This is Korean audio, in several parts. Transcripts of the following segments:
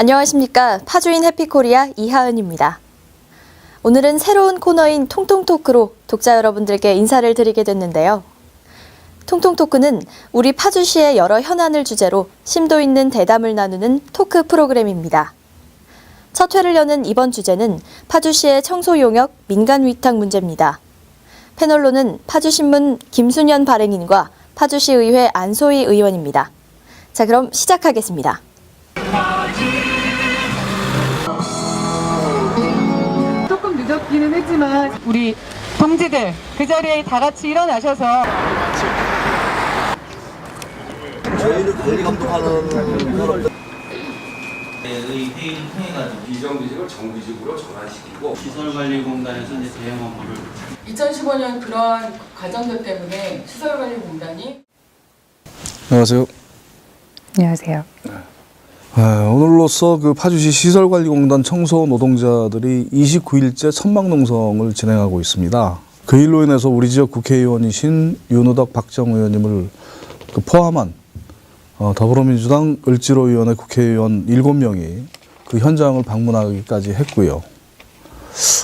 안녕하십니까. 파주인 해피코리아 이하은입니다. 오늘은 새로운 코너인 통통토크로 독자 여러분들께 인사를 드리게 됐는데요. 통통토크는 우리 파주시의 여러 현안을 주제로 심도 있는 대담을 나누는 토크 프로그램입니다. 첫 회를 여는 이번 주제는 파주시의 청소 용역 민간 위탁 문제입니다. 패널로는 파주신문 김순현 발행인과 파주시의회 안소희 의원입니다. 자, 그럼 시작하겠습니다. 조금 늦었기는 했지만 우리 동지들 그 자리에 다 같이 일어나셔서 저희를 관리 감독하는 사람들 회의를 통해가지고 비정규직을 정규직으로 전환시키고 시설관리공단에서 이제 대형 업무를 2015년 그러한 과정들 때문에 시설관리공단이 안녕하세요. 안녕하세요. 오늘로써 그 파주시 시설관리공단 청소 노동자들이 29일째 천막농성을 진행하고 있습니다. 그 일로 인해서 우리 지역 국회의원이신 윤우덕 박정 의원님을 포함한 더불어민주당 을지로위원회 국회의원 7명이 그 현장을 방문하기까지 했고요.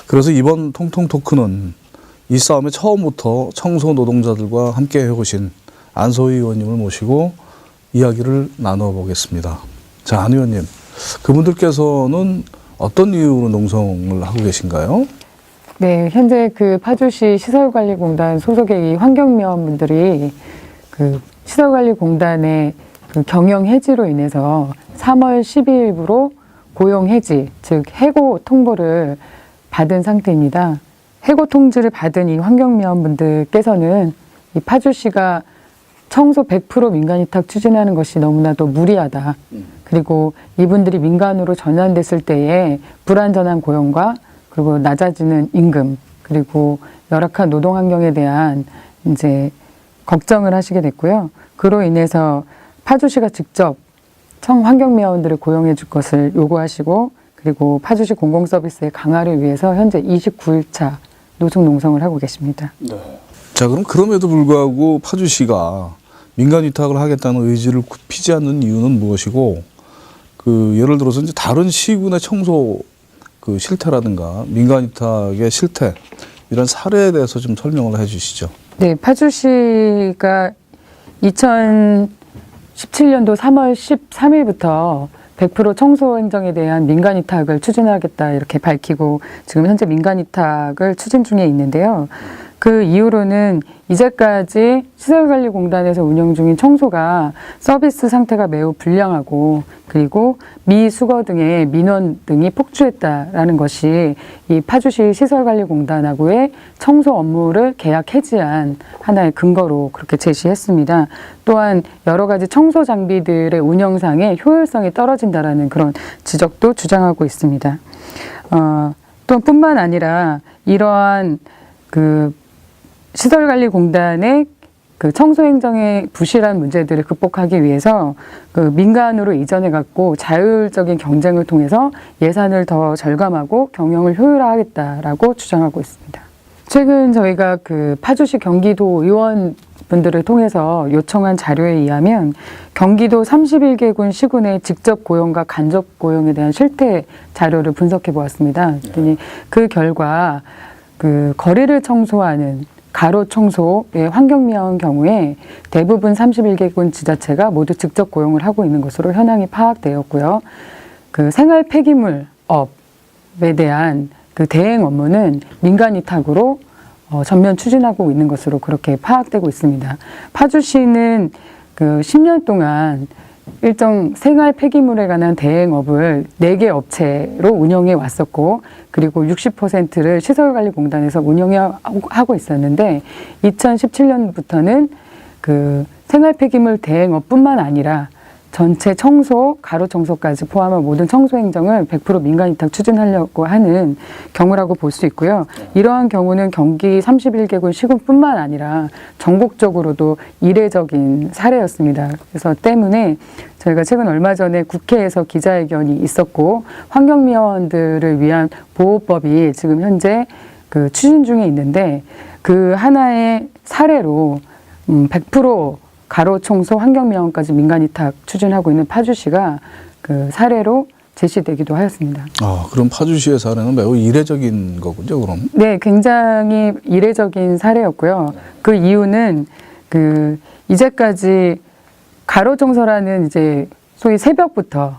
그래서 이번 통통토크는 이 싸움에 처음부터 청소 노동자들과 함께 해오신 안소희 의원님을 모시고 이야기를 나눠보겠습니다. 자, 안 의원님, 그분들께서는 어떤 이유로 농성을 하고 계신가요? 네, 현재 그 파주시 시설관리공단 소속의 이 환경미화원분들이 그 시설관리공단의 그 경영 해지로 인해서 3월 12일부로 고용 해지, 즉 해고 통보를 받은 상태입니다. 해고 통지를 받은 이 환경미화원분들께서는 이 파주시가 청소 100% 민간위탁 추진하는 것이 너무나도 무리하다. 그리고 이분들이 민간으로 전환됐을 때에 불안전한 고용과 그리고 낮아지는 임금 그리고 열악한 노동 환경에 대한 이제 걱정을 하시게 됐고요. 그로 인해서 파주시가 직접 환경미화원들을 고용해 줄 것을 요구하시고 그리고 파주시 공공서비스의 강화를 위해서 현재 29일차 노숙 농성을 하고 계십니다. 자, 그럼 그럼에도 불구하고 파주시가 민간 위탁을 하겠다는 의지를 굽히지 않는 이유는 무엇이고, 그 예를 들어서 이제 다른 시군의 청소 그 실태라든가 민간 위탁의 실태 이런 사례에 대해서 좀 설명을 해주시죠. 네, 파주시가 2017년도 3월 13일부터 100% 청소 행정에 대한 민간 위탁을 추진하겠다 이렇게 밝히고 지금 현재 민간 위탁을 추진 중에 있는데요. 그 이후로는 이제까지 시설관리공단에서 운영 중인 청소가 서비스 상태가 매우 불량하고 그리고 미수거 등의 민원 등이 폭주했다라는 것이 이 파주시 시설관리공단하고의 청소 업무를 계약 해지한 하나의 근거로 그렇게 제시했습니다. 또한 여러 가지 청소 장비들의 운영상의 효율성이 떨어진다라는 그런 지적도 주장하고 있습니다. 또 뿐만 아니라 이러한 그 시설관리공단의 그 청소행정의 부실한 문제들을 극복하기 위해서 그 민간으로 이전해갖고 자율적인 경쟁을 통해서 예산을 더 절감하고 경영을 효율화하겠다라고 주장하고 있습니다. 최근 저희가 그 파주시 경기도 의원분들을 통해서 요청한 자료에 의하면 경기도 31개군 시군의 직접 고용과 간접 고용에 대한 실태 자료를 분석해 보았습니다. 그 결과 그 거리를 청소하는 가로 청소의 환경미화원 경우에 대부분 31개군 지자체가 모두 직접 고용을 하고 있는 것으로 현황이 파악되었고요. 그 생활 폐기물 업에 대한 그 대행 업무는 민간 위탁으로 전면 추진하고 있는 것으로 그렇게 파악되고 있습니다. 파주시는 그 10년 동안 일정 생활 폐기물에 관한 대행업을 4개 업체로 운영해 왔었고 그리고 60%를 시설관리공단에서 운영하고 있었는데 2017년부터는 그 생활 폐기물 대행업뿐만 아니라 전체 청소, 가로 청소까지 포함한 모든 청소 행정을 100% 민간 위탁 추진하려고 하는 경우라고 볼 수 있고요. 이러한 경우는 경기 31개군 시군뿐만 아니라 전국적으로도 이례적인 사례였습니다. 그래서 때문에 저희가 최근 얼마 전에 국회에서 기자회견이 있었고 환경미화원들을 위한 보호법이 지금 현재 그 추진 중에 있는데 그 하나의 사례로 100% 가로 청소 환경미화원까지 민간 위탁 추진하고 있는 파주시가 그 사례로 제시되기도 하였습니다. 아, 그럼 파주시의 사례는 매우 이례적인 거군요, 그럼. 네, 굉장히 이례적인 사례였고요. 그 이유는 이제까지 가로청소라는 이제 소위 새벽부터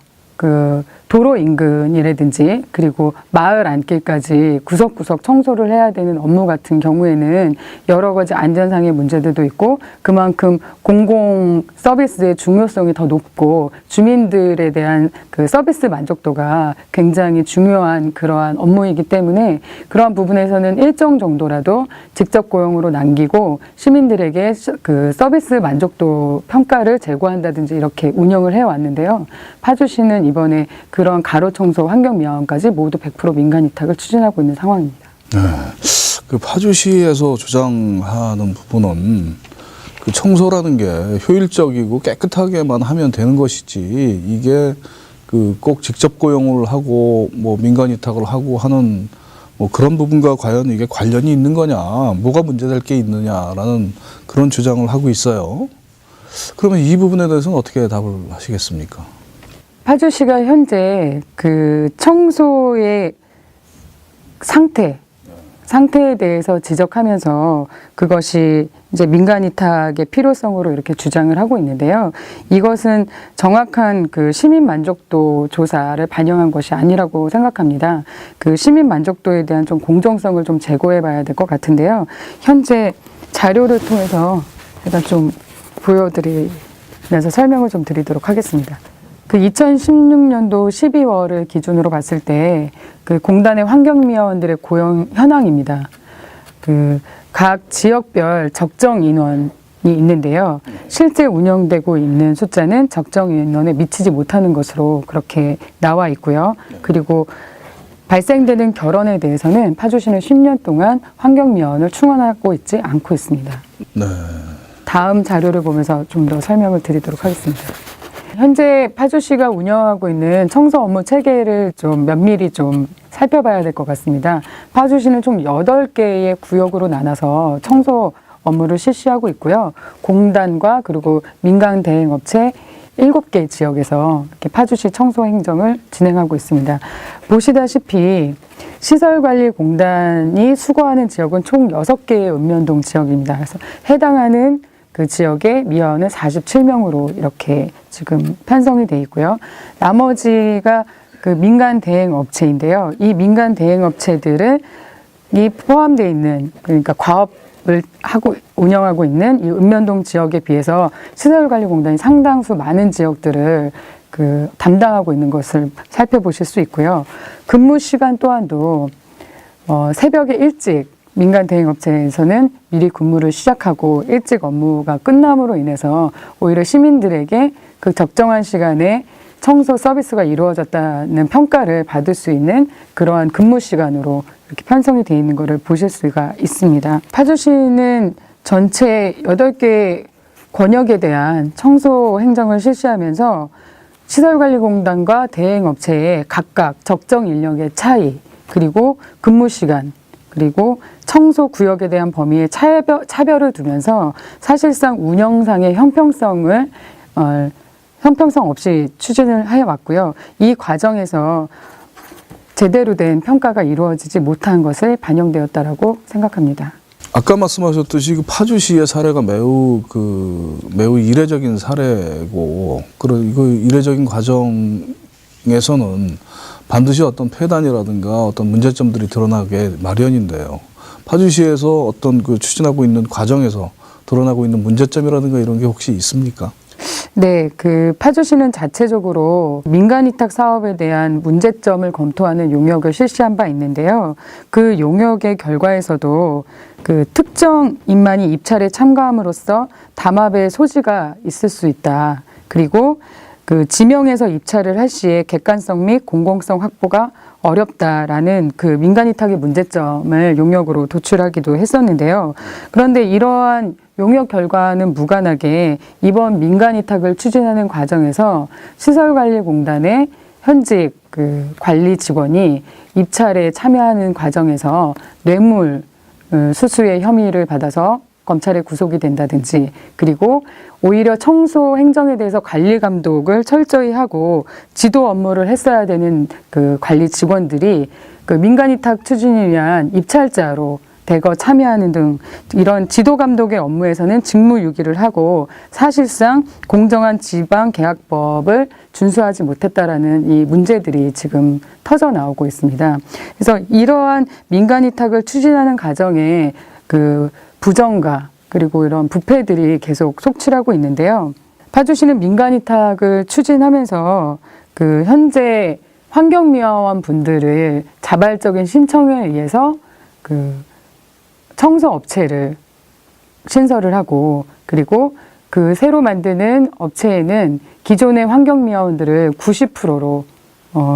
도로 인근이라든지 그리고 마을 안길까지 구석구석 청소를 해야 되는 업무 같은 경우에는 여러 가지 안전상의 문제들도 있고 그만큼 공공 서비스의 중요성이 더 높고 주민들에 대한 그 서비스 만족도가 굉장히 중요한 그러한 업무이기 때문에 그러한 부분에서는 일정 정도라도 직접 고용으로 남기고 시민들에게 그 서비스 만족도 평가를 제고한다든지 이렇게 운영을 해왔는데요. 파주시는 이번에 그런 가로청소 환경미화원까지 모두 100% 민간 위탁을 추진하고 있는 상황입니다. 네. 그 파주시에서 주장하는 부분은 그 청소라는 게 효율적이고 깨끗하게만 하면 되는 것이지 이게 그 꼭 직접 고용을 하고 뭐 민간 위탁을 하고 하는 뭐 그런 부분과 과연 이게 관련이 있는 거냐, 뭐가 문제될 게 있느냐라는 그런 주장을 하고 있어요. 그러면 이 부분에 대해서는 어떻게 답을 하시겠습니까? 파주시가 현재 그 청소의 상태에 대해서 지적하면서 그것이 이제 민간 위탁의 필요성으로 이렇게 주장을 하고 있는데요. 이것은 정확한 그 시민 만족도 조사를 반영한 것이 아니라고 생각합니다. 그 시민 만족도에 대한 좀 공정성을 좀 제고해 봐야 될 것 같은데요. 현재 자료를 통해서 제가 좀 보여드리면서 설명을 좀 드리도록 하겠습니다. 그 2016년도 12월을 기준으로 봤을 때 그 공단의 환경미화원들의 고용 현황입니다. 그 각 지역별 적정 인원이 있는데요. 실제 운영되고 있는 숫자는 적정 인원에 미치지 못하는 것으로 그렇게 나와 있고요. 그리고 발생되는 결원에 대해서는 파주시는 10년 동안 환경미화원을 충원하고 있지 않고 있습니다. 네. 다음 자료를 보면서 좀 더 설명을 드리도록 하겠습니다. 현재 파주시가 운영하고 있는 청소 업무 체계를 좀 면밀히 좀 살펴봐야 될 것 같습니다. 파주시는 총 8개의 구역으로 나눠서 청소 업무를 실시하고 있고요. 공단과 그리고 민간 대행업체 7개 지역에서 이렇게 파주시 청소 행정을 진행하고 있습니다. 보시다시피 시설관리공단이 수거하는 지역은 총 6개의 읍면동 지역입니다. 그래서 해당하는 그 지역의 미화원은 47명으로 이렇게 지금 편성이 돼 있고요. 나머지가 그 민간 대행 업체인데요. 이 민간 대행 업체들은 이 포함되어 있는 그러니까 과업을 하고 운영하고 있는 이 읍면동 지역에 비해서 시설관리공단이 상당수 많은 지역들을 그 담당하고 있는 것을 살펴보실 수 있고요. 근무 시간 또한도 새벽에 일찍 민간 대행업체에서는 미리 근무를 시작하고 일찍 업무가 끝남으로 인해서 오히려 시민들에게 그 적정한 시간에 청소 서비스가 이루어졌다는 평가를 받을 수 있는 그러한 근무 시간으로 이렇게 편성이 되어 있는 것을 보실 수가 있습니다. 파주시는 전체 8개 권역에 대한 청소 행정을 실시하면서 시설관리공단과 대행업체의 각각 적정 인력의 차이, 그리고 근무 시간, 그리고 청소 구역에 대한 범위의 차별을 두면서 사실상 운영상의 형평성 없이 추진을 해왔고요. 이 과정에서 제대로 된 평가가 이루어지지 못한 것을 반영되었다라고 생각합니다. 아까 말씀하셨듯이 그 파주시의 사례가 매우 이례적인 사례고, 이거 이례적인 과정에서는 반드시 어떤 폐단이라든가 어떤 문제점들이 드러나게 마련인데요. 파주시에서 어떤 그 추진하고 있는 과정에서 드러나고 있는 문제점이라든가 이런 게 혹시 있습니까? 네, 그 파주시는 자체적으로 민간 위탁 사업에 대한 문제점을 검토하는 용역을 실시한 바 있는데요. 그 용역의 결과에서도 그 특정 인만이 입찰에 참가함으로써 담합의 소지가 있을 수 있다. 그리고 그 지명해서 입찰을 할 시에 객관성 및 공공성 확보가 어렵다라는 그 민간 위탁의 문제점을 용역으로 도출하기도 했었는데요. 그런데 이러한 용역 결과는 무관하게 이번 민간 위탁을 추진하는 과정에서 시설관리공단의 현직 그 관리 직원이 입찰에 참여하는 과정에서 뇌물 수수의 혐의를 받아서 검찰에 구속이 된다든지, 그리고 오히려 청소 행정에 대해서 관리 감독을 철저히 하고 지도 업무를 했어야 되는 그 관리 직원들이 그 민간위탁 추진을 위한 입찰자로 대거 참여하는 등 이런 지도 감독의 업무에서는 직무유기를 하고 사실상 공정한 지방계약법을 준수하지 못했다라는 이 문제들이 지금 터져 나오고 있습니다. 그래서 이러한 민간위탁을 추진하는 과정에 그 부정과 그리고 이런 부패들이 계속 속출하고 있는데요. 파주시는 민간위탁을 추진하면서 그 현재 환경미화원 분들을 자발적인 신청에 의해서 그 청소업체를 신설을 하고, 그리고 그 새로 만드는 업체에는 기존의 환경미화원들을 90%로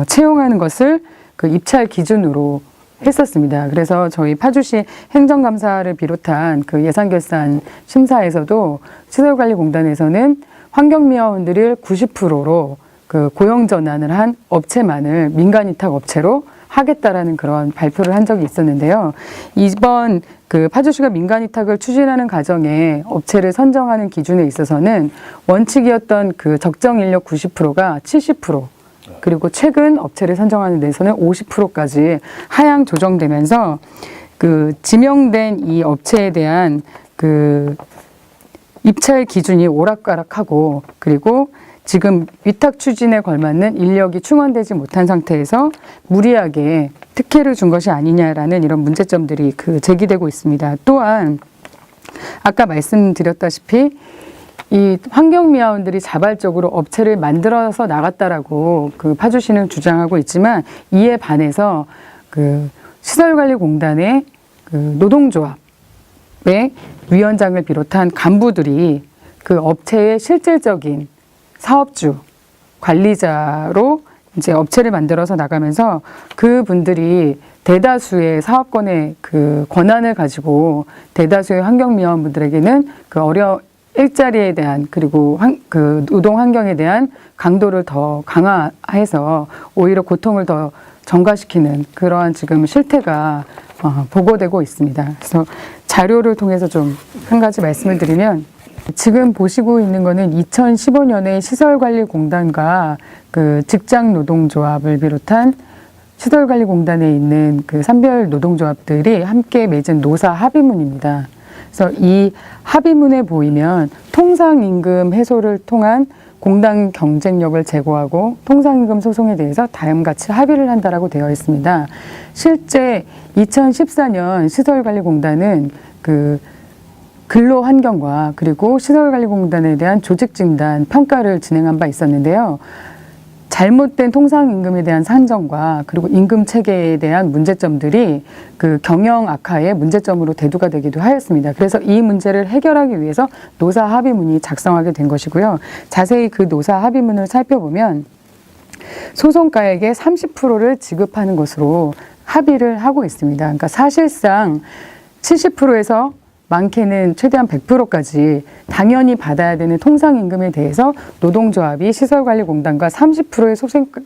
채용하는 것을 그 입찰 기준으로 했었습니다. 그래서 저희 파주시 행정감사를 비롯한 그 예산결산 심사에서도 시설관리공단에서는 환경미화원들을 90%로 그 고용 전환을 한 업체만을 민간위탁 업체로 하겠다라는 그런 발표를 한 적이 있었는데요. 이번 그 파주시가 민간위탁을 추진하는 과정에 업체를 선정하는 기준에 있어서는 원칙이었던 그 적정 인력 90%가 70%, 그리고 최근 업체를 선정하는 데서는 50%까지 하향 조정되면서 그 지명된 이 업체에 대한 그 입찰 기준이 오락가락하고, 그리고 지금 위탁 추진에 걸맞는 인력이 충원되지 못한 상태에서 무리하게 특혜를 준 것이 아니냐라는 이런 문제점들이 그 제기되고 있습니다. 또한 아까 말씀드렸다시피 이 환경미화원들이 자발적으로 업체를 만들어서 나갔다라고 그 파주시는 주장하고 있지만, 이에 반해서 그 시설관리공단의 그 노동조합의 위원장을 비롯한 간부들이 그 업체의 실질적인 사업주, 관리자로 이제 업체를 만들어서 나가면서 그분들이 대다수의 사업권의 그 권한을 가지고 대다수의 환경미화원분들에게는 그 일자리에 대한, 그리고 그 노동 환경에 대한 강도를 더 강화해서 오히려 고통을 더 전가시키는 그러한 지금 실태가 보고되고 있습니다. 그래서 자료를 통해서 좀 한 가지 말씀을 드리면, 지금 보시고 있는 거는 2015년에 시설관리공단과 그 직장노동조합을 비롯한 시설관리공단에 있는 그 산별 노동조합들이 함께 맺은 노사 합의문입니다. 그래서 이 합의문에 보이면 통상임금 해소를 통한 공단 경쟁력을 제고하고 통상임금 소송에 대해서 다음같이 합의를 한다라고 되어 있습니다. 실제 2014년 시설관리공단은 그 근로환경과 그리고 시설관리공단에 대한 조직진단 평가를 진행한 바 있었는데요. 잘못된 통상임금에 대한 산정과 그리고 임금 체계에 대한 문제점들이 그 경영 악화의 문제점으로 대두가 되기도 하였습니다. 그래서 이 문제를 해결하기 위해서 노사 합의문이 작성하게 된 것이고요. 자세히 그 노사 합의문을 살펴보면 소송가액의 30%를 지급하는 것으로 합의를 하고 있습니다. 그러니까 사실상 70%에서 많게는 최대한 100%까지 당연히 받아야 되는 통상임금에 대해서 노동조합이 시설관리공단과 30%의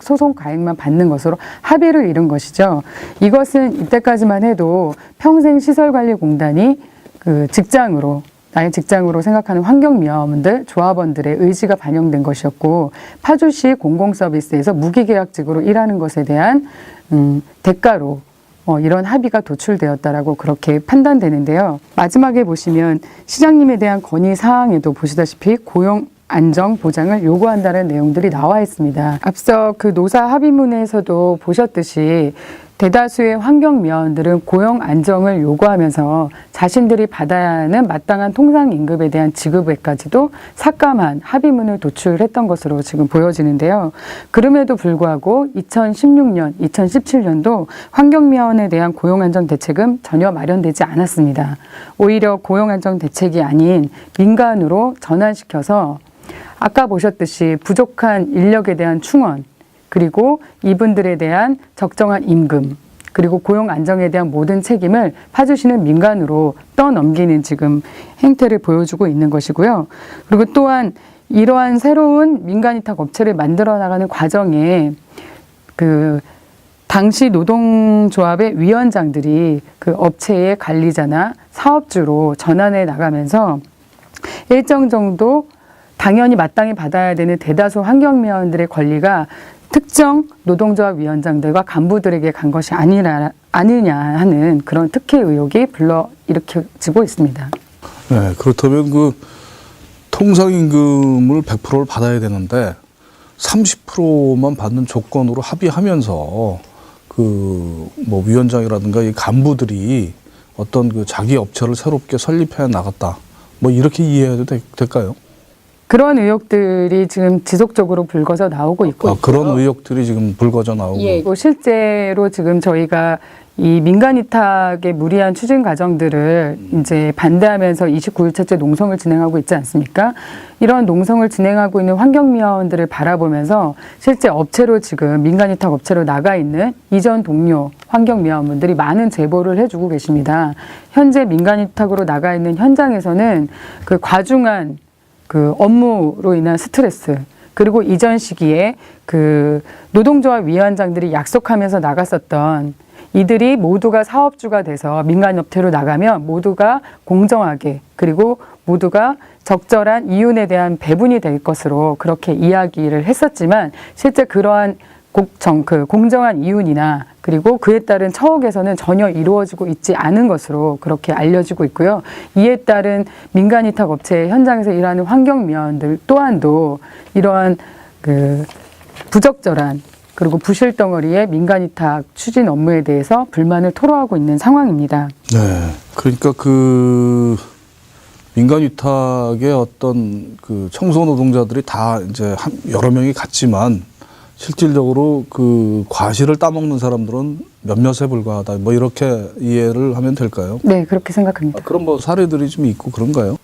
소송 가액만 받는 것으로 합의를 이룬 것이죠. 이것은 이때까지만 해도 평생 시설관리공단이 그 나의 직장으로 생각하는 환경미화원들, 조합원들의 의지가 반영된 것이었고, 파주시 공공서비스에서 무기계약직으로 일하는 것에 대한 대가로 이런 합의가 도출되었다라고 그렇게 판단되는데요. 마지막에 보시면 시장님에 대한 건의 사항에도 보시다시피 고용 안정 보장을 요구한다는 내용들이 나와 있습니다. 앞서 그 노사 합의문에서도 보셨듯이 대다수의 환경미화원들은 고용 안정을 요구하면서 자신들이 받아야 하는 마땅한 통상임금에 대한 지급에까지도 삭감한 합의문을 도출했던 것으로 지금 보여지는데요. 그럼에도 불구하고 2016년, 2017년도 환경미화원에 대한 고용안정 대책은 전혀 마련되지 않았습니다. 오히려 고용안정 대책이 아닌 민간으로 전환시켜서 아까 보셨듯이 부족한 인력에 대한 충원, 그리고 이분들에 대한 적정한 임금, 그리고 고용 안정에 대한 모든 책임을 파주시는 민간으로 떠넘기는 지금 행태를 보여주고 있는 것이고요. 그리고 또한 이러한 새로운 민간위탁 업체를 만들어 나가는 과정에 그 당시 노동조합의 위원장들이 그 업체의 관리자나 사업주로 전환해 나가면서 일정 정도 당연히 마땅히 받아야 되는 대다수 환경미화원들의 권리가 특정 노동조합 위원장들과 간부들에게 간 것이 아니냐 하는 그런 특혜 의혹이 불러일으켜지고 있습니다. 네, 그렇다면 그 통상임금을 100%를 받아야 되는데 30%만 받는 조건으로 합의하면서 그 뭐 위원장이라든가 이 간부들이 어떤 그 자기 업체를 새롭게 설립해 나갔다. 뭐 이렇게 이해해도 될까요? 그런 의혹들이 지금 지속적으로 불거져 나오고 있고 그런 의혹들이 지금 불거져 나오고. 예, 실제로 지금 저희가 이 민간위탁의 무리한 추진 과정들을 이제 반대하면서 29일째 농성을 진행하고 있지 않습니까? 이런 농성을 진행하고 있는 환경미화원들을 바라보면서 실제 업체로 지금 민간위탁 업체로 나가 있는 이전 동료 환경미화원분들이 많은 제보를 해주고 계십니다. 현재 민간위탁으로 나가 있는 현장에서는 그 과중한 그 업무로 인한 스트레스, 그리고 이전 시기에 그 노동조합 위원장들이 약속하면서 나갔었던 이들이 모두가 사업주가 돼서 민간업체로 나가면 모두가 공정하게, 그리고 모두가 적절한 이윤에 대한 배분이 될 것으로 그렇게 이야기를 했었지만 실제 그러한 공정한 이윤이나 그리고 그에 따른 처우 개선은 전혀 이루어지고 있지 않은 것으로 그렇게 알려지고 있고요. 이에 따른 민간위탁 업체 현장에서 일하는 환경미화원들 또한도 이러한 그 부적절한 그리고 부실 덩어리의 민간위탁 추진 업무에 대해서 불만을 토로하고 있는 상황입니다. 네, 그러니까 그 민간위탁의 어떤 그 청소 노동자들이 다 이제 여러 명이 갔지만 실질적으로 그 과실을 따먹는 사람들은 몇몇에 불과하다. 뭐 이렇게 이해를 하면 될까요? 네, 그렇게 생각합니다. 그럼 뭐 사례들이 좀 있고 그런가요?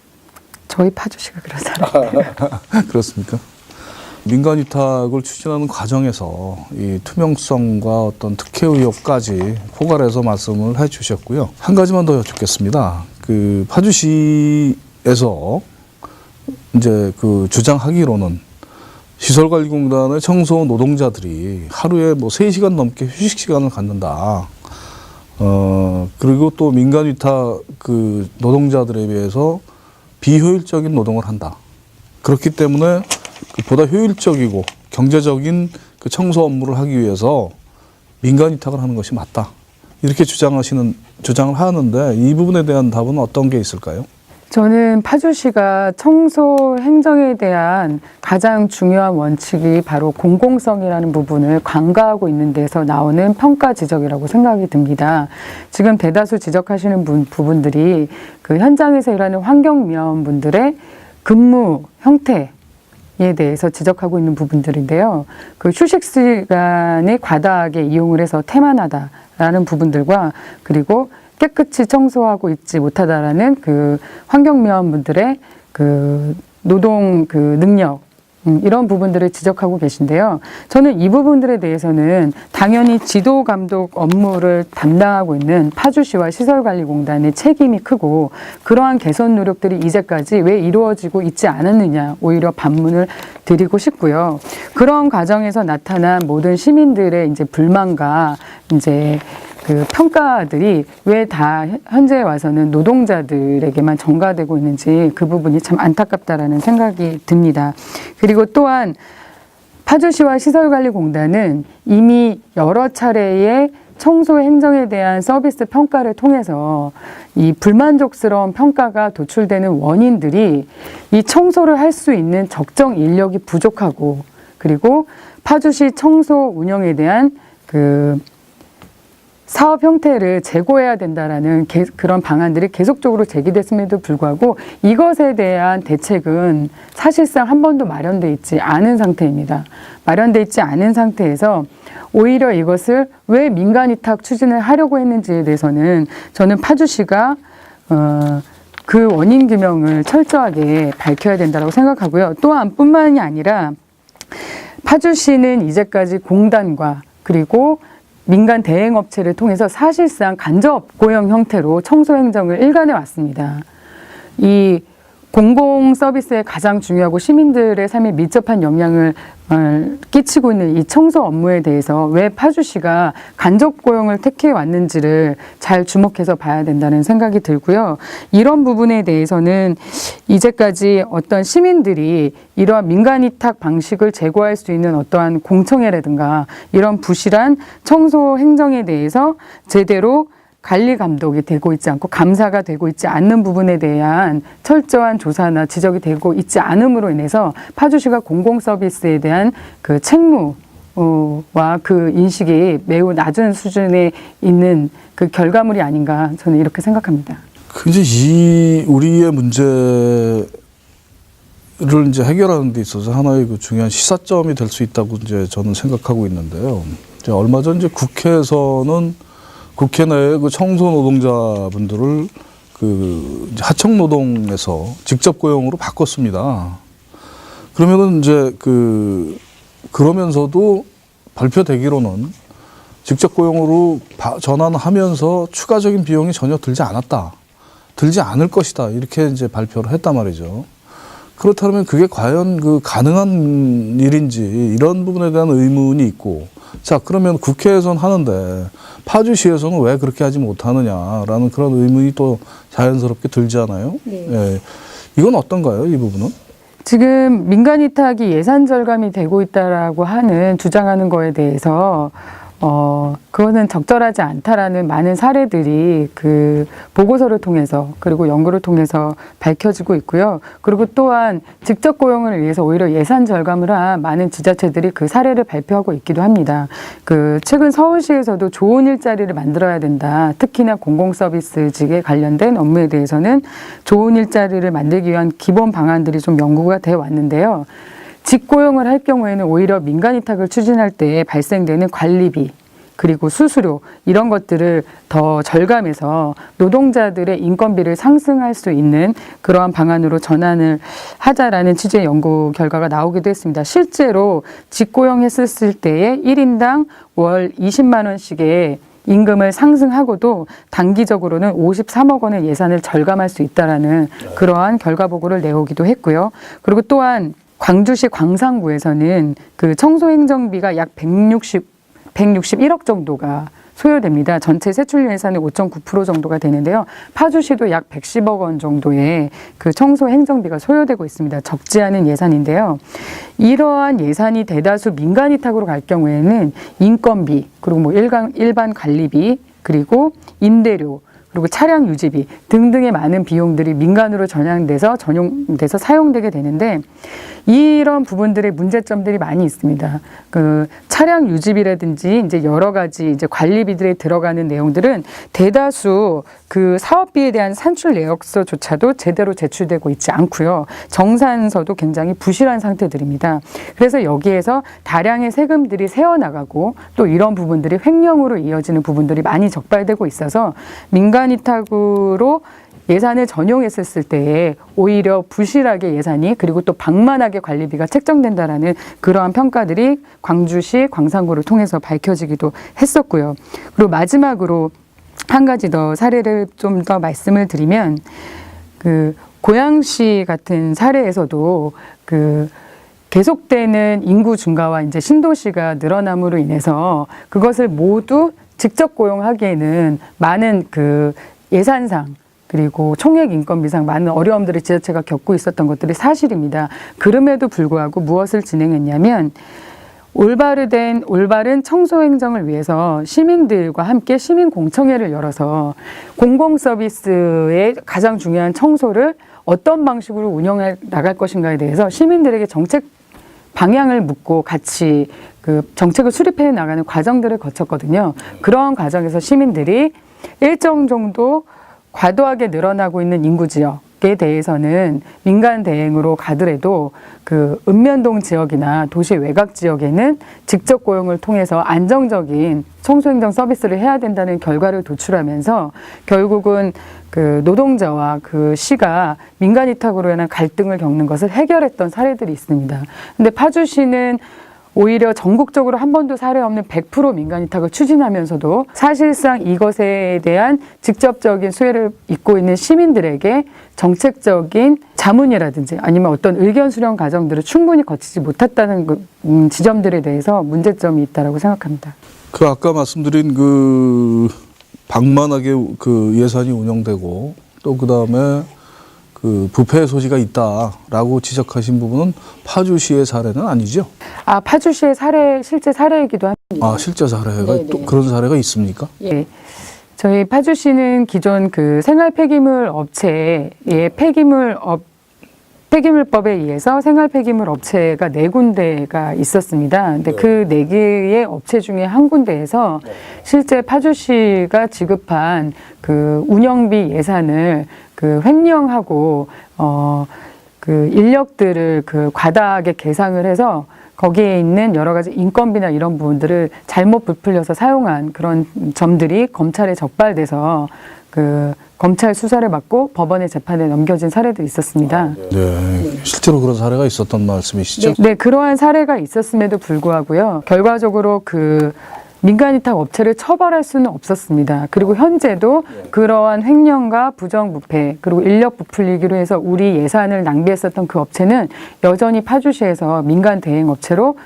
저희 파주시가 그렇잖아요. 그렇습니까? 민간위탁을 추진하는 과정에서 이 투명성과 어떤 특혜 의혹까지 포괄해서 말씀을 해 주셨고요. 한 가지만 더 여쭙겠습니다. 그 파주시에서 이제 그 주장하기로는 시설관리공단의 청소 노동자들이 하루에 뭐 3시간 넘게 휴식 시간을 갖는다. 그리고 또 민간위탁 그 노동자들에 비해서 비효율적인 노동을 한다. 그렇기 때문에 보다 효율적이고 경제적인 그 청소 업무를 하기 위해서 민간위탁을 하는 것이 맞다. 이렇게 주장을 하는데 이 부분에 대한 답은 어떤 게 있을까요? 저는 파주시가 청소 행정에 대한 가장 중요한 원칙이 바로 공공성이라는 부분을 간과하고 있는 데서 나오는 평가 지적이라고 생각이 듭니다. 지금 대다수 지적하시는 부분들이 그 현장에서 일하는 환경미화원분들의 근무 형태에 대해서 지적하고 있는 부분들인데요. 그 휴식 시간에 과다하게 이용을 해서 태만하다라는 부분들과 그리고 깨끗이 청소하고 있지 못하다라는 그 환경미화원분들의 그 노동 그 능력 이런 부분들을 지적하고 계신데요. 저는 이 부분들에 대해서는 당연히 지도 감독 업무를 담당하고 있는 파주시와 시설관리공단의 책임이 크고 그러한 개선 노력들이 이제까지 왜 이루어지고 있지 않았느냐 오히려 반문을 드리고 싶고요. 그런 과정에서 나타난 모든 시민들의 이제 불만과 이제 그 평가들이 왜 다 현재에 와서는 노동자들에게만 전가되고 있는지 그 부분이 참 안타깝다라는 생각이 듭니다. 그리고 또한 파주시와 시설관리공단은 이미 여러 차례의 청소 행정에 대한 서비스 평가를 통해서 이 불만족스러운 평가가 도출되는 원인들이 이 청소를 할 수 있는 적정 인력이 부족하고 그리고 파주시 청소 운영에 대한 그 사업 형태를 재고해야 된다라는 그런 방안들이 계속적으로 제기됐음에도 불구하고 이것에 대한 대책은 사실상 한 번도 마련돼 있지 않은 상태입니다. 마련돼 있지 않은 상태에서 오히려 이것을 왜 민간위탁 추진을 하려고 했는지에 대해서는 저는 파주시가 그 원인 규명을 철저하게 밝혀야 된다고 생각하고요. 또한 뿐만이 아니라 파주시는 이제까지 공단과 그리고 민간 대행업체를 통해서 사실상 간접 고용 형태로 청소 행정을 일관해 왔습니다. 이 공공 서비스에 가장 중요하고 시민들의 삶에 밀접한 영향을 끼치고 있는 이 청소 업무에 대해서 왜 파주시가 간접 고용을 택해 왔는지를 잘 주목해서 봐야 된다는 생각이 들고요. 이런 부분에 대해서는 이제까지 어떤 시민들이 이러한 민간 위탁 방식을 제고할 수 있는 어떠한 공청회라든가 이런 부실한 청소 행정에 대해서 제대로 관리 감독이 되고 있지 않고 감사가 되고 있지 않는 부분에 대한 철저한 조사나 지적이 되고 있지 않음으로 인해서 파주시가 공공 서비스에 대한 그 책무와 그 인식이 매우 낮은 수준에 있는 그 결과물이 아닌가 저는 이렇게 생각합니다. 이제 이 우리의 문제를 이제 해결하는 데 있어서 하나의 그 중요한 시사점이 될 수 있다고 이제 저는 생각하고 있는데요. 이제 얼마 전 이제 국회에서는 국회 내에 그 청소 노동자분들을 그 하청 노동에서 직접 고용으로 바꿨습니다. 그러면은 이제 그러면서도 발표되기로는 직접 고용으로 전환하면서 추가적인 비용이 전혀 들지 않았다. 들지 않을 것이다. 이렇게 이제 발표를 했단 말이죠. 그렇다면 그게 과연 그 가능한 일인지 이런 부분에 대한 의문이 있고, 자, 그러면 국회에서는 하는데 파주시에서는 왜 그렇게 하지 못하느냐라는 그런 의문이 또 자연스럽게 들잖아요. 네. 예. 이건 어떤가요, 이 부분은? 지금 민간 위탁이 예산 절감이 되고 있다라고 주장하는 거에 대해서 그거는 적절하지 않다라는 많은 사례들이 그 보고서를 통해서 그리고 연구를 통해서 밝혀지고 있고요. 그리고 또한 직접 고용을 위해서 오히려 예산 절감을 한 많은 지자체들이 그 사례를 발표하고 있기도 합니다. 그 최근 서울시에서도 좋은 일자리를 만들어야 된다. 특히나 공공서비스직에 관련된 업무에 대해서는 좋은 일자리를 만들기 위한 기본 방안들이 좀 연구가 되어 왔는데요. 직고용을 할 경우에는 오히려 민간 위탁을 추진할 때 발생되는 관리비 그리고 수수료 이런 것들을 더 절감해서 노동자들의 인건비를 상승할 수 있는 그러한 방안으로 전환을 하자라는 취지의 연구 결과가 나오기도 했습니다. 실제로 직고용했을 때에 1인당 월 20만 원씩의 임금을 상승하고도 단기적으로는 53억 원의 예산을 절감할 수 있다라는 그러한 결과 보고를 내오기도 했고요. 그리고 또한 광주시 광산구에서는 그 청소행정비가 약 161억 정도가 소요됩니다. 전체 세출 예산의 5.9% 정도가 되는데요. 파주시도 약 110억 원 정도의 그 청소 행정비가 소요되고 있습니다. 적지 않은 예산인데요. 이러한 예산이 대다수 민간 위탁으로 갈 경우에는 인건비, 그리고 뭐 일반 관리비, 그리고 임대료, 그리고 차량 유지비 등등의 많은 비용들이 민간으로 전용돼서 사용되게 되는데 이런 부분들의 문제점들이 많이 있습니다. 그 차량 유지비라든지 이제 여러 가지 이제 관리비들에 들어가는 내용들은 대다수 그 사업비에 대한 산출 내역서조차도 제대로 제출되고 있지 않고요. 정산서도 굉장히 부실한 상태들입니다. 그래서 여기에서 다량의 세금들이 새어나가고 또 이런 부분들이 횡령으로 이어지는 부분들이 많이 적발되고 있어서 민간 위탁으로 예산을 전용했을 때에 오히려 부실하게 예산이 그리고 또 방만하게 관리비가 책정된다라는 그러한 평가들이 광주시 광산구를 통해서 밝혀지기도 했었고요. 그리고 마지막으로 한 가지 더 사례를 좀 더 말씀을 드리면 그 고양시 같은 사례에서도 그 계속되는 인구 증가와 이제 신도시가 늘어남으로 인해서 그것을 모두 직접 고용하기에는 많은 그 예산상 그리고 총액 인건비상 많은 어려움들을 지자체가 겪고 있었던 것들이 사실입니다. 그럼에도 불구하고 무엇을 진행했냐면 올바른 청소 행정을 위해서 시민들과 함께 시민 공청회를 열어서 공공 서비스의 가장 중요한 청소를 어떤 방식으로 운영해 나갈 것인가에 대해서 시민들에게 정책 방향을 묻고 같이 그 정책을 수립해 나가는 과정들을 거쳤거든요. 그런 과정에서 시민들이 일정 정도 과도하게 늘어나고 있는 인구 지역에 대해서는 민간 대행으로 가더라도 그 읍면동 지역이나 도시 외곽 지역에는 직접 고용을 통해서 안정적인 청소행정 서비스를 해야 된다는 결과를 도출하면서 결국은 그 노동자와 그 시가 민간 위탁으로 인한 갈등을 겪는 것을 해결했던 사례들이 있습니다. 근데 파주시는 오히려 전국적으로 한 번도 사례 없는 100% 민간위탁을 추진하면서도 사실상 이것에 대한 직접적인 수혜를 입고 있는 시민들에게 정책적인 자문이라든지 아니면 어떤 의견 수렴 과정들을 충분히 거치지 못했다는 지점들에 대해서 문제점이 있다고 생각합니다. 그 아까 말씀드린 그 방만하게 그 예산이 운영되고 또 그다음에 그 부패 소지가 있다라고 지적하신 부분은 파주시의 사례는 아니죠? 아, 파주시의 실제 사례이기도 합니다. 아, 실제 사례가 네네. 또 그런 사례가 있습니까? 예. 저희 파주시는 기존 그 생활 폐기물 업체의 폐기물법에 의해서 생활 폐기물 업체가 4군데가 있었습니다. 근데 그 4개의 업체 중에 한 군데에서 실제 파주시가 지급한 그 운영비 예산을 그 횡령하고 그 인력들을 그 과다하게 계상을 해서 거기에 있는 여러 가지 인건비나 이런 부분들을 잘못 부풀려서 사용한 그런 점들이 검찰에 적발돼서 그 검찰 수사를 받고 법원의 재판에 넘겨진 사례도 있었습니다. 네, 실제로 그런 사례가 있었던 말씀이시죠? 네, 그러한 사례가 있었음에도 불구하고요. 결과적으로 그 민간위탁 업체를 처벌할 수는 없었습니다. 그리고 현재도 그러한 횡령과 부정부패 그리고 인력 부풀리기로 해서 우리 예산을 낭비했었던 그 업체는 여전히 파주시에서 민간 대행 업체로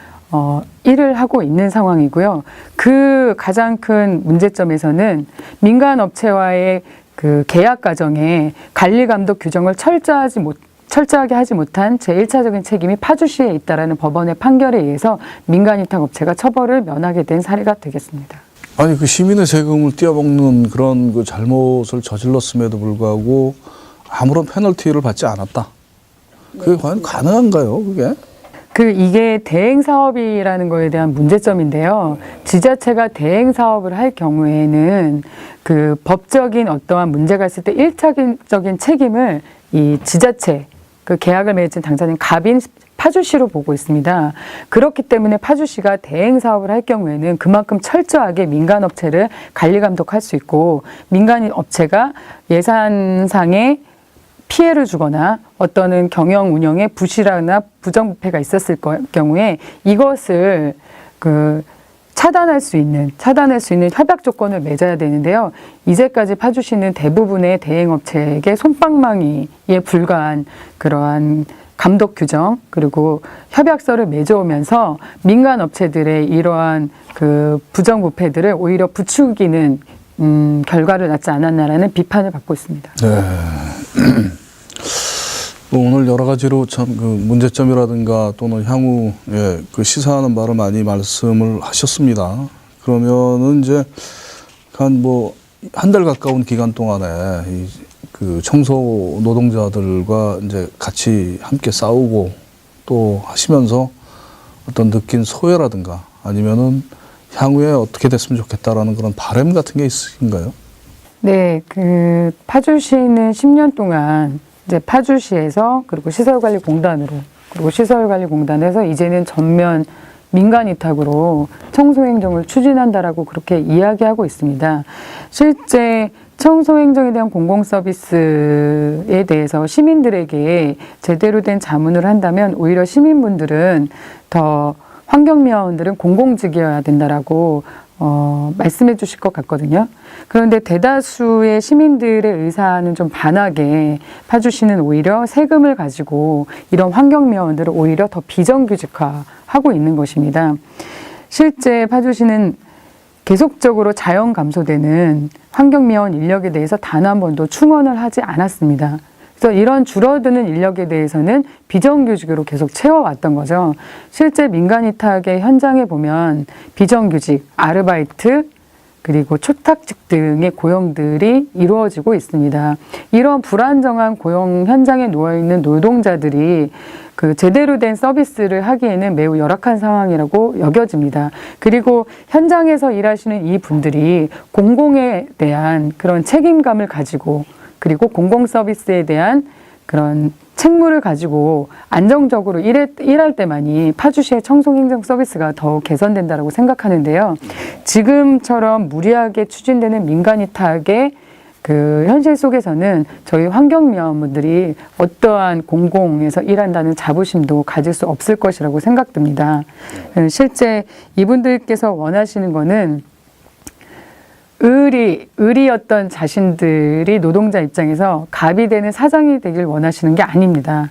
일을 하고 있는 상황이고요. 그 가장 큰 문제점에서는 민간 업체와의 그 계약 과정에 관리 감독 규정을 철저하게 하지 못한 제1차적인 책임이 파주시에 있다라는 법원의 판결에 의해서 민간위탁 업체가 처벌을 면하게 된 사례가 되겠습니다. 아니 그 시민의 세금을 떼어먹는 그런 그 잘못을 저질렀음에도 불구하고 아무런 페널티를 받지 않았다. 그게 과연 가능한가요, 그게? 이게 대행 사업이라는 거에 대한 문제점인데요. 지자체가 대행 사업을 할 경우에는 그 법적인 어떠한 문제가 있을 때 1차적인 책임을 이 지자체, 그 계약을 맺은 당사자인 갑인 파주시로 보고 있습니다. 그렇기 때문에 파주시가 대행 사업을 할 경우에는 그만큼 철저하게 민간 업체를 관리 감독할 수 있고 민간 업체가 예산상의 피해를 주거나 어떤 경영 운영에 부실하거나 부정부패가 있었을 경우에 이것을 차단할 수 있는 협약 조건을 맺어야 되는데요. 이제까지 파주시는 대부분의 대행업체에게 솜방망이에 불과한 그러한 감독 규정 그리고 협약서를 맺어오면서 민간 업체들의 이러한 그 부정부패들을 오히려 부추기는 결과를 낳지 않았나라는 비판을 받고 있습니다. 네. 오늘 여러 가지로 참 그 문제점이라든가 또는 향후 그 시사하는 바를 많이 말씀을 하셨습니다. 그러면은 이제 한 달 가까운 기간 동안에 그 청소 노동자들과 이제 같이 함께 싸우고 또 하시면서 어떤 느낀 소외라든가 아니면은 향후에 어떻게 됐으면 좋겠다라는 그런 바람 같은 게 있으신가요? 네, 그 파주시는 10년 동안 이제 파주시에서 그리고 시설관리공단으로 그리고 시설관리공단에서 이제는 전면 민간위탁으로 청소행정을 추진한다라고 그렇게 이야기하고 있습니다. 실제 청소행정에 대한 공공서비스에 대해서 시민들에게 제대로 된 자문을 한다면 오히려 시민분들은 더 환경미화원들은 공공직이어야 된다라고 말씀해 주실 것 같거든요. 그런데 대다수의 시민들의 의사는 좀 반하게 파주시는 오히려 세금을 가지고 이런 환경미화원들을 오히려 더 비정규직화하고 있는 것입니다. 실제 파주시는 계속적으로 자연 감소되는 환경미화원 인력에 대해서 단 한 번도 충원을 하지 않았습니다. 그래서 이런 줄어드는 인력에 대해서는 비정규직으로 계속 채워왔던 거죠. 실제 민간위탁의 현장에 보면 비정규직, 아르바이트, 그리고 초탁직 등의 고용들이 이루어지고 있습니다. 이런 불안정한 고용 현장에 놓여있는 노동자들이 그 제대로 된 서비스를 하기에는 매우 열악한 상황이라고 여겨집니다. 그리고 현장에서 일하시는 이 분들이 공공에 대한 그런 책임감을 가지고 그리고 공공 서비스에 대한 그런 책무를 가지고 안정적으로 일할 때만이 파주시의 청소행정 서비스가 더욱 개선된다고 생각하는데요. 지금처럼 무리하게 추진되는 민간위탁의 그 현실 속에서는 저희 환경미화원분들이 어떠한 공공에서 일한다는 자부심도 가질 수 없을 것이라고 생각됩니다. 실제 이분들께서 원하시는 거는 을이었던 자신들이 노동자 입장에서 갑이 되는 사장이 되길 원하시는 게 아닙니다.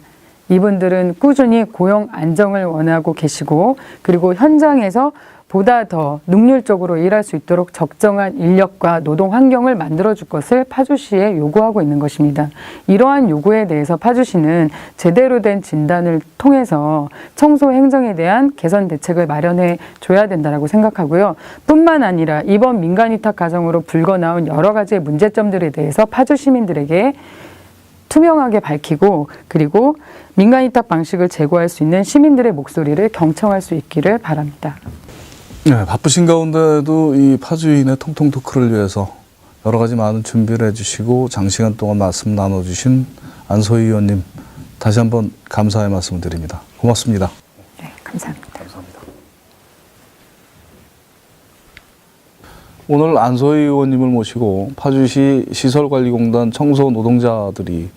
이분들은 꾸준히 고용 안정을 원하고 계시고, 그리고 현장에서 보다 더 능률적으로 일할 수 있도록 적정한 인력과 노동 환경을 만들어줄 것을 파주시에 요구하고 있는 것입니다. 이러한 요구에 대해서 파주시는 제대로 된 진단을 통해서 청소 행정에 대한 개선 대책을 마련해 줘야 된다고 생각하고요. 뿐만 아니라 이번 민간위탁 과정으로 불거나온 여러 가지의 문제점들에 대해서 파주 시민들에게 투명하게 밝히고, 그리고 민간위탁 방식을 제고할 수 있는 시민들의 목소리를 경청할 수 있기를 바랍니다. 네, 바쁘신 가운데도 이 파주인의 통통 토크를 위해서 여러 가지 많은 준비를 해주시고 장시간 동안 말씀 나눠주신 안소희 의원님, 다시 한번 감사의 말씀을 드립니다. 고맙습니다. 네, 감사합니다. 오늘 안소희 의원님을 모시고 파주시 시설관리공단 청소 노동자들이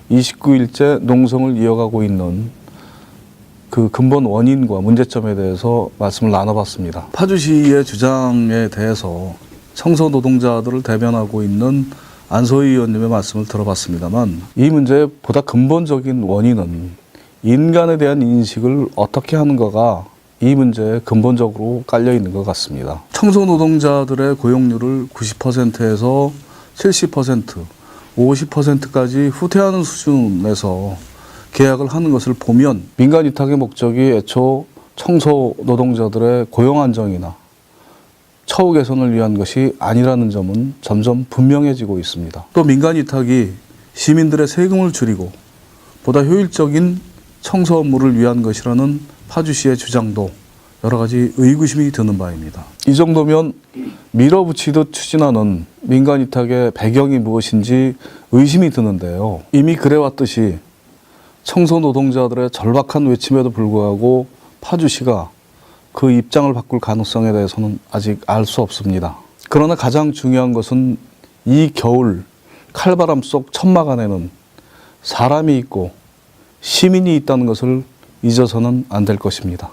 29일째 농성을 이어가고 있는 그 근본 원인과 문제점에 대해서 말씀을 나눠봤습니다. 파주시의 주장에 대해서 청소 노동자들을 대변하고 있는 안소희 의원님의 말씀을 들어봤습니다만, 이 문제의 보다 근본적인 원인은 인간에 대한 인식을 어떻게 하는가가 이 문제에 근본적으로 깔려 있는 것 같습니다. 청소 노동자들의 고용률을 90%에서 70%, 50%까지 후퇴하는 수준에서 계약을 하는 것을 보면 민간위탁의 목적이 애초 청소 노동자들의 고용 안정이나 처우 개선을 위한 것이 아니라는 점은 점점 분명해지고 있습니다. 또 민간위탁이 시민들의 세금을 줄이고 보다 효율적인 청소 업무를 위한 것이라는 파주시의 주장도 여러 가지 의구심이 드는 바입니다. 이 정도면 밀어붙이듯 추진하는 민간위탁의 배경이 무엇인지 의심이 드는데요. 이미 그래왔듯이 청소 노동자들의 절박한 외침에도 불구하고 파주시가 그 입장을 바꿀 가능성에 대해서는 아직 알 수 없습니다. 그러나 가장 중요한 것은 이 겨울 칼바람 속 천막 안에는 사람이 있고 시민이 있다는 것을 잊어서는 안 될 것입니다.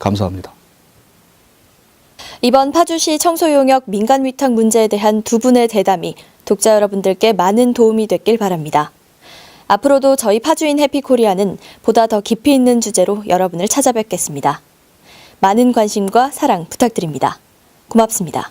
감사합니다. 이번 파주시 청소용역 민간위탁 문제에 대한 두 분의 대담이 독자 여러분들께 많은 도움이 됐길 바랍니다. 앞으로도 저희 파주인 해피코리아는 보다 더 깊이 있는 주제로 여러분을 찾아뵙겠습니다. 많은 관심과 사랑 부탁드립니다. 고맙습니다.